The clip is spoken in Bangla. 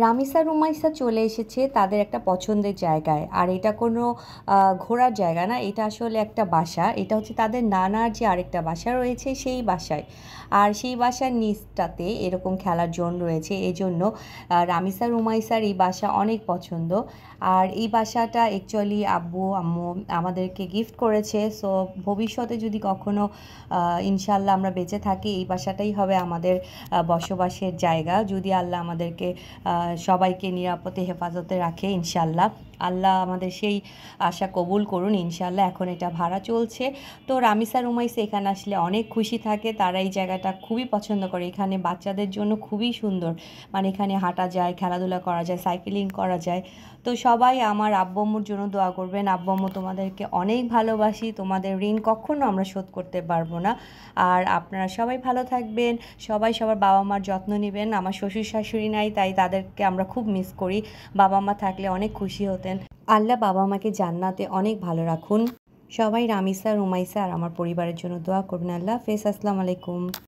রামিসা রুমাইসা চলে এসেছে তাদের একটা পছন্দের জায়গায়। আর এটা কোনো ঘোরার জায়গা না, এটা আসলে একটা বাসা। এটা হচ্ছে তাদের নানার যে আরেকটা বাসা রয়েছে সেই বাসায়। আর সেই বাসার নিচটাতে এরকম খেলার জোন রয়েছে, এই জন্য রামিসা রুমাইসার এই বাসা অনেক পছন্দ। আর এই বাসাটা অ্যাকচুয়ালি আব্বু আম্মু আমাদেরকে গিফট করেছে। সো ভবিষ্যতে যদি কখনো ইনশাল্লাহ আমরা বেঁচে থাকি, এই বাসাটাই হবে আমাদের বসবাসের জায়গা, যদি আল্লাহ আমাদেরকে সবাইকে নিরাপদে হেফাজতে রাখে ইনশাল্লাহ। আল্লাহ আমাদের সেই আশা কবুল করুন ইনশাল্লাহ। এখন এটা ভাড়া চলছে। তো রামিসা রুমাইসা এখানে আসলে অনেক খুশি থাকে, তারা এই জায়গাটা খুবই পছন্দ করে। এখানে বাচ্চাদের জন্য খুবই সুন্দর, মানে এখানে হাঁটা যায়, খেলাধুলা করা যায়, সাইকেলিং করা যায়। তো সবাই আমার আব্বু আম্মুর জন্য দোয়া করবেন। আব্বু আম্মু তোমাদেরকে অনেক ভালোবাসি, তোমাদের ঋণ কখনো আমরা শোধ করতে পারবো না। আর আপনারা সবাই ভালো থাকবেন, সবাই সবার বাবা মার যত্ন নেবেন। আমার শ্বশুর শাশুড়ি নাই, তাই তাদেরকে আমরা খুব মিস করি। বাবা মা থাকলে অনেক খুশি হতেন। আল্লাহ বাবা মাকে জান্নাতে অনেক ভালো রাখুন। সবাই রামিসা রুমাইসা আর আমার পরিবারের জন্য দোয়া করবেন। আল্লাহ হাফেজ, আসসালামু আলাইকুম।